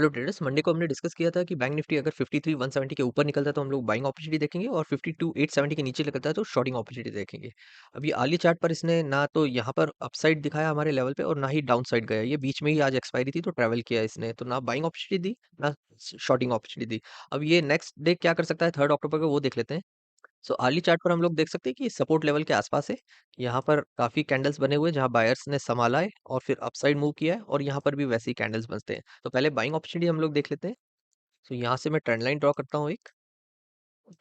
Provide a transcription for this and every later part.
Hello traders, Monday को हमने discuss किया था कि बैंक निफ्टी अगर 53,170 के ऊपर निकलता है तो हम लोग बाइंग अपॉर्चुनिटी देखेंगे और 52,870 के नीचे निकलता है तो शॉर्टिंग अपॉर्चुनिटी देखेंगे। अभी आर्ली चार्ट पर इसने ना तो यहाँ पर अपसाइड दिखाया हमारे लेवल पे और ना ही डाउन साइड गया। ये बीच में ही आज एक्सपायरी थी तो ट्रेवल किया इसने, तो ना बाइंग अपॉर्चुनिटी दी ना शॉर्टिंग अपॉर्चुनिटी दी। अब ये नेक्स्ट डे क्या कर सकता है 3 अक्टूबर को, वो देख लेते हैं। सो अर्ली चार्ट पर हम लोग देख सकते हैं कि सपोर्ट लेवल के आसपास है। यहाँ पर काफी कैंडल्स बने हुए हैं जहाँ बायर्स ने संभाला है और फिर अपसाइड मूव किया है, और यहाँ पर भी वैसे ही कैंडल्स बनते हैं। तो पहले बाइंग अपॉर्चुनिटी हम लोग देख लेते हैं। सो यहाँ से मैं ट्रेंड लाइन ड्रॉ करता हूँ एक।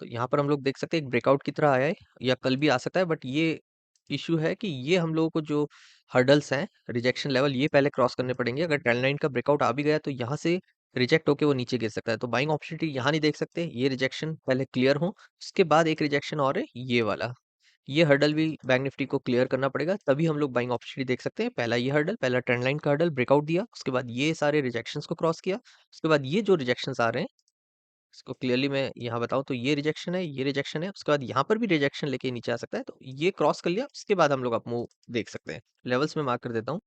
तो यहाँ पर हम लोग देख सकते हैं एक ब्रेकआउट की तरह आया है, या कल भी आ सकता है, बट ये इश्यू है कि ये हम लोगों को जो हर्डल्स हैं, रिजेक्शन लेवल, ये पहले क्रॉस करने पड़ेंगे। अगर ट्रेंड लाइन का ब्रेकआउट आ भी गया तो यहाँ से रिजेक्ट होके वो नीचे गिर सकता है, तो बाइंग अपॉर्चुनिटी यहाँ नहीं देख सकते। ये रिजेक्शन पहले क्लियर हो, उसके बाद एक रिजेक्शन और है ये वाला। ये हर्डल भी बैंक निफ्टी को क्लियर करना पड़ेगा, तभी हम लोग बाइंग अपॉर्चुनिटी देख सकते हैं। पहला ये हर्डल, पहला ट्रेंड लाइन का हर्डल ब्रेकआउट दिया, उसके बाद ये सारे रिजेक्शंस को क्रॉस किया, उसके बाद ये जो रिजेक्शंस आ रहे हैं इसको क्लियरली मैं यहाँ बताऊँ तो ये रिजेक्शन है, ये रिजेक्शन है, उसके बाद यहाँ पर भी रिजेक्शन लेके नीचे आ सकता है। तो ये क्रॉस कर लिया, उसके बाद हम लोग अप मूव देख सकते हैं। लेवल्स में मार्क कर देता हूँ।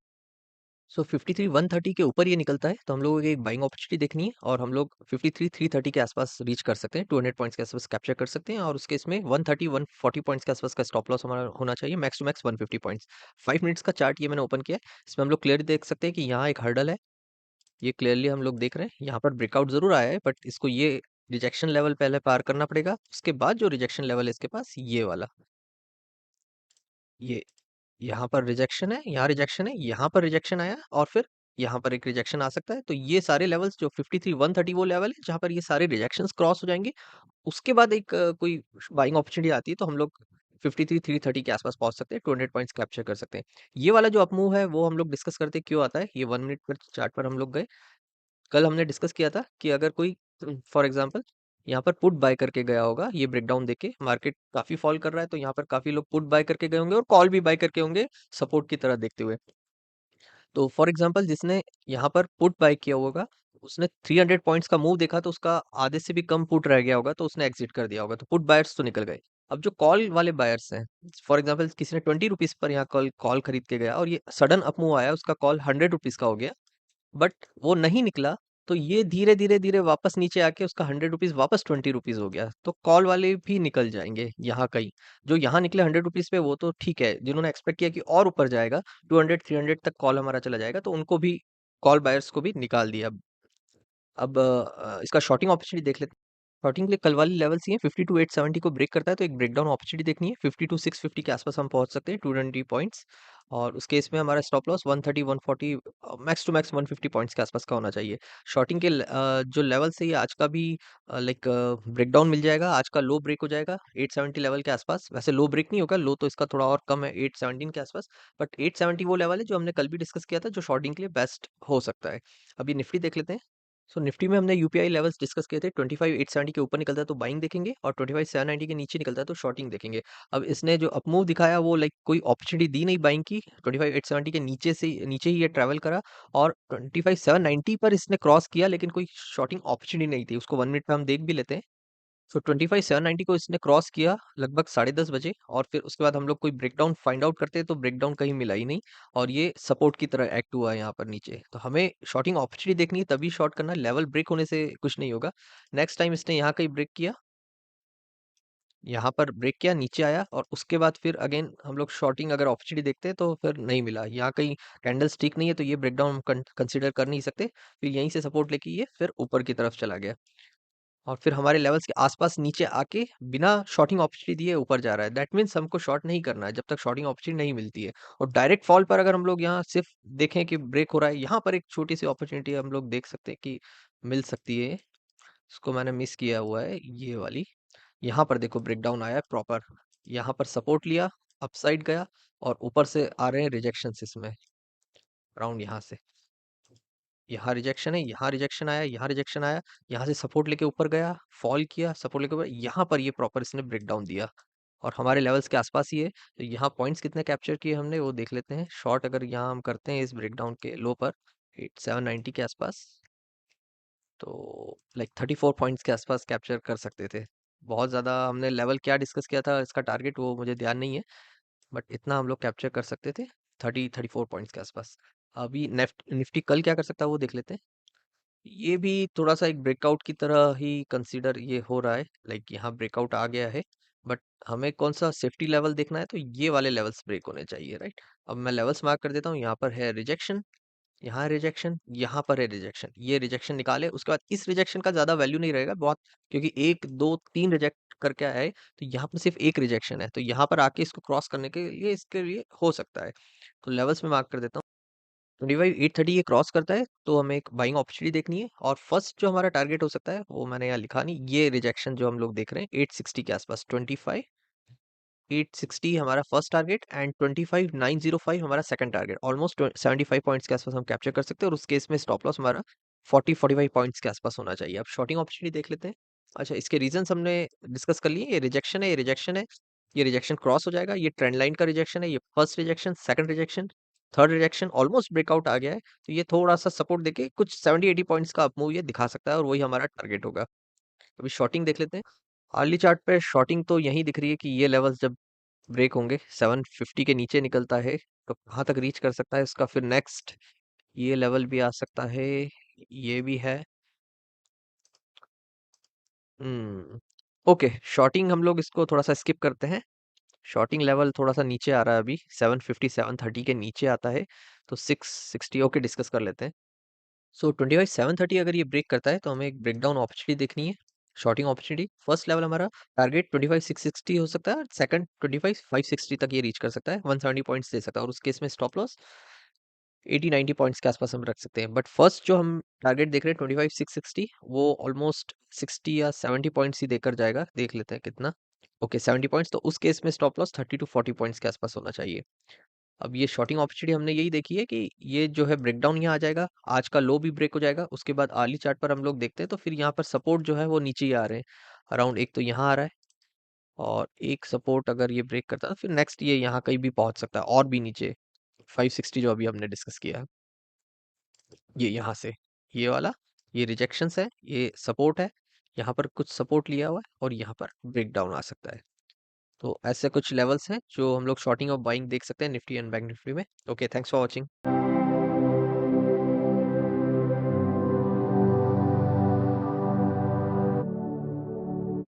सो 53,130 के ऊपर ये निकलता है तो हम लोगों को एक बाइंग अपॉर्चुनिटी देखनी है, और हम लोग 53,330 के आसपास रीच कर सकते हैं, 200 पॉइंट्स के आसपास कैप्चर कर सकते हैं। और उसके इसमें 130-140 पॉइंट्स के आसपास का स्टॉप लॉस हमारा होना चाहिए, max to max 150 points. 5 minutes का चार्ट ये मैंने ओपन किया है, इसमें हम लोग क्लियरली देख सकते हैं कि यहाँ एक हर्डल है। ये क्लियरली हम लोग देख रहे हैं, यहाँ पर ब्रेकआउट जरूर आया है, बट इसको ये रिजेक्शन लेवल पहले पार करना पड़ेगा। उसके बाद जो रिजेक्शन लेवल है इसके पास, ये वाला, ये यहाँ पर रिजेक्शन है, यहाँ रिजेक्शन है, यहाँ पर रिजेक्शन आया, और फिर यहाँ पर एक रिजेक्शन आ सकता है। तो ये सारे लेवल्स जो 53,130 वो लेवल है जहाँ पर ये सारे रिजेक्शंस क्रॉस हो जाएंगे। उसके बाद एक कोई बाइंग अपॉर्चुनिटी आती है तो हम लोग 53,330 के आसपास पहुंच सकते हैं, 200 पॉइंट्स कैप्चर कर सकते हैं। ये वाला जो अपमूव है वो हम लोग डिस्कस करते हैं क्यों आता है। ये 1 मिनट पर चार्ट पर हम लोग गए। कल हमने डिस्कस किया था कि अगर कोई फॉर एग्जांपल यहाँ पर पुट बाय करके गया होगा, ये ब्रेकडाउन देके मार्केट काफी फॉल कर रहा है तो यहाँ पर काफी लोग पुट बाय करके गए होंगे और कॉल भी बाय करके होंगे सपोर्ट की तरह देखते हुए। तो फॉर एग्जांपल जिसने यहाँ पर पुट बाय किया होगा, उसने 300 पॉइंट्स का मूव देखा तो उसका आधे से भी कम पुट रह गया होगा तो उसने एग्जिट कर दिया होगा, तो पुट बायर्स तो निकल गए। अब जो कॉल वाले बायर्स हैं, फॉर एग्जांपल किसी ने 20 रुपीज पर यहाँ कॉल कॉल खरीद के गया और ये सडन अप मूव आया, उसका कॉल 100 रुपीज का हो गया, बट वो नहीं निकला। तो ये धीरे धीरे धीरे वापस नीचे आके उसका 100 रुपीज वापस 20 रुपीज हो गया, तो कॉल वाले भी निकल जाएंगे यहाँ कहीं। जो यहाँ निकले 100 रुपीज पे वो तो ठीक है, जिन्होंने एक्सपेक्ट किया कि और ऊपर जाएगा, 200-300 तक कॉल हमारा चला जाएगा, तो उनको भी, कॉल बायर्स को भी निकाल दिया। अब इसका शॉर्टिंग अपॉर्चुनिटी देख लेते हैं। शॉर्टिंग के लिए कल वाली लेवल्स ही है, 52,870 को ब्रेक करता है तो एक ब्रेकडाउन अपॉर्चुनिटी देखनी है। 52,650 के आसपास हम पहुंच सकते हैं, 220 पॉइंट्स। और उस केस में हमारा stop loss 130-140, max to max 150 points के आसपास का होना चाहिए। शॉर्टिंग के जो लेवल्स है, ये आज का भी लाइक ब्रेकडाउन मिल जाएगा, आज का लो ब्रेक हो जाएगा 870 लेवल के आसपास। वैसे लो ब्रेक नहीं होगा, लो तो इसका थोड़ा और कम है 817 के आसपास, बट 870 वो लेवल है जो हमने कल भी डिस्कस किया था, जो शॉर्टिंग के लिए बेस्ट हो सकता है। अभी निफ्टी देख लेते हैं। सो निफ्टी में हमने यूपीआई लेवल्स डिस्कस किए थे, 25,870 के ऊपर निकलता है तो बाइंग देखेंगे, और 25,790 के नीचे निकलता है तो शॉर्टिंग देखेंगे। अब इसने जो अपमूव दिखाया वो लाइक कोई अपॉर्चुनिटी दी नहीं बाइंग की, 25,870 के नीचे से नीचे ही ये ट्रैवल करा, और 25,790 पर इसने क्रॉस किया, लेकिन कोई शॉर्टिंग अपॉर्चुनिटी नहीं थी। उसको 1 मिनट में हम देख भी लेते हैं। सो 25,790 को इसने क्रॉस किया लगभग 10:30 बजे, और फिर उसके बाद हम लोग कोई ब्रेकडाउन फाइंड आउट करते हैं तो ब्रेकडाउन कहीं मिला ही नहीं, और ये सपोर्ट की तरह एक्ट हुआ है यहाँ पर नीचे। तो हमें शॉर्टिंग अपॉर्चुनिटी देखनी है तभी शॉर्ट करना, लेवल ब्रेक होने से कुछ नहीं होगा। नेक्स्ट टाइम इसने यहाँ कहीं ब्रेक किया, यहाँ पर ब्रेक किया, नीचे आया, और उसके बाद फिर अगेन हम लोग शॉर्टिंग अगर अपॉर्चुनिटी देखते हैं तो फिर नहीं मिला। यहाँ कहीं कैंडल्स ठीक नहीं है तो ये ब्रेकडाउन हम कंसिडर कर नहीं सकते। फिर यहीं से सपोर्ट लेके ये फिर ऊपर की तरफ चला गया, और फिर हमारे लेवल्स के आसपास नीचे आके बिना शॉर्टिंग अपॉर्चुनिटी दिए ऊपर जा रहा है। दैट मीन्स हमको शॉर्ट नहीं करना है जब तक शॉर्टिंग अपॉर्चुनिटी नहीं मिलती है। और डायरेक्ट फॉल पर अगर हम लोग यहाँ सिर्फ देखें कि ब्रेक हो रहा है, यहाँ पर एक छोटी सी अपॉर्चुनिटी हम लोग देख सकते हैं कि मिल सकती है। इसको मैंने मिस किया हुआ है, ये वाली। यहाँ पर देखो ब्रेकडाउन आया है प्रॉपर, यहाँ पर सपोर्ट लिया, अपसाइड गया, और ऊपर से आ रहे हैं रिजेक्शन इसमें, अराउंड यहाँ से। यहाँ रिजेक्शन है, यहाँ रिजेक्शन आया, यहाँ रिजेक्शन आया, यहाँ से सपोर्ट लेके ऊपर गया, फॉल किया, सपोर्ट लेके ऊपर, यहाँ पर ये प्रॉपर इसने ब्रेक डाउन दिया, और हमारे लेवल्स के आसपास ही है। तो यहाँ पॉइंट्स कितने कैप्चर किए हमने वो देख लेते हैं। शॉर्ट अगर यहाँ हम करते हैं इस ब्रेकडाउन के लो पर 8790 के आसपास, तो लाइक 34 पॉइंट्स के आसपास कैप्चर कर सकते थे। बहुत ज़्यादा हमने लेवल क्या डिस्कस किया था इसका टारगेट वो मुझे ध्यान नहीं है, बट इतना हम लोग कैप्चर कर सकते थे, 34 पॉइंट्स के आसपास। अभी निफ्टी कल क्या कर सकता है वो देख लेते हैं। ये भी थोड़ा सा एक ब्रेकआउट की तरह ही कंसीडर ये हो रहा है, लाइक यहाँ ब्रेकआउट आ गया है, बट हमें कौन सा सेफ्टी लेवल देखना है, तो ये वाले लेवल्स ब्रेक होने चाहिए, राइट। अब मैं लेवल्स मार्क कर देता हूँ, यहाँ पर है रिजेक्शन, यहाँ रिजेक्शन, यहाँ पर है रिजेक्शन, ये रिजेक्शन निकाले, उसके बाद इस रिजेक्शन का ज्यादा वैल्यू नहीं रहेगा बहुत, क्योंकि एक दो तीन रिजेक्ट करके आए, तो यहाँ पर सिर्फ एक रिजेक्शन है, तो यहाँ पर आके इसको क्रॉस करने के लिए इसके लिए हो सकता है। तो लेवल्स में मार्क कर देता हूँ, 25 830 ये क्रॉस करता है तो हमें एक बाइंग अपॉर्चुनिटी देखनी है, और फर्स्ट जो हमारा टारगेट हो सकता है वो मैंने यहाँ लिखा नहीं, ये रिजेक्शन जो हम लोग देख रहे हैं 860 के आसपास, 25 860 हमारा फर्स्ट टारगेट एंड 25905 हमारा सेकंड टारगेट, ऑलमोस्ट 75 पॉइंट्स के आसपास हम कैप्चर कर सकते हैं, और उस केस में स्टॉप लॉस हमारा 40 45 पॉइंट्स के आसपास होना चाहिए। अब शॉर्टिंग अपॉर्चुनिटी देख लेते हैं। अच्छा, इसके रीजंस हमने डिस्कस कर लिए, ये रिजेक्शन है, ये रिजेक्शन है, ये रिजेक्शन क्रॉस हो जाएगा, ये ट्रेंड लाइन का रिजेक्शन है, ये first rejection, second rejection, third rejection, almost breakout आ गया है, तो ये थोड़ा सा सपोर्ट देके कुछ 70 80 पॉइंट्स का अप मूव ये दिखा सकता है, और वही हमारा टारगेट होगा। अभी शॉर्टिंग देख लेते हैं। अर्ली चार्ट पे शॉर्टिंग तो यही दिख रही है कि ये लेवल्स जब ब्रेक होंगे, 750 के नीचे निकलता है, तो कहाँ तक रीच कर सकता है इसका, फिर नेक्स्ट ये लेवल भी आ सकता है, ये भी है। हम्म ओके, शॉर्टिंग हम लोग इसको थोड़ा सा स्किप करते हैं। शॉर्टिंग लेवल थोड़ा सा नीचे आ रहा है अभी, 750 730 के नीचे आता है, तो 660 ओके डिस्कस कर लेते हैं। सो 25 730 अगर ये ब्रेक करता है तो हमें एक ब्रेकडाउन अपॉर्चुनिटी देखनी है, शॉर्टिंग अपॉर्चुनिटी। फर्स्ट लेवल हमारा टारगेट 25 660 हो सकता है, और सेकंड 25 560 तक ये रीच कर सकता है, 170 पॉइंट्स दे सकता है, और उस केस में स्टॉप लॉस 80 90 पॉइंट्स के आसपास हम रख सकते हैं। बट फर्स्ट जो हम टारगेट देख रहे हैं 25 660, वो ऑलमोस्ट 60 या 70 पॉइंट्स ही देकर जाएगा, देख लेते हैं कितना। ओके 70 पॉइंट्स, तो उस केस में स्टॉप लॉस 30 टू 40 पॉइंट्स के आसपास होना चाहिए। अब ये शॉर्टिंग अपॉर्चुनिटी हमने यही देखी है कि ये जो है ब्रेकडाउन यहाँ आ जाएगा, आज का लो भी ब्रेक हो जाएगा, उसके बाद आर्ली चार्ट पर हम लोग देखते हैं तो फिर यहाँ पर सपोर्ट जो है वो नीचे ही आ रहे हैं, अराउंड एक तो यहाँ आ रहा है, और एक सपोर्ट अगर ये ब्रेक करता है तो फिर नेक्स्ट ये यहाँ कहीं भी पहुंच सकता है, और भी नीचे 560 जो अभी हमने डिस्कस किया है, ये यहाँ से, ये वाला, ये रिजेक्शंस है, ये सपोर्ट है, यहाँ पर कुछ सपोर्ट लिया हुआ है, और यहाँ पर ब्रेकडाउन आ सकता है। तो ऐसे कुछ लेवल्स हैं जो हम लोग शॉर्टिंग और बाइंग देख सकते हैं निफ्टी एंड बैंक निफ्टी में। Okay, thanks for watching.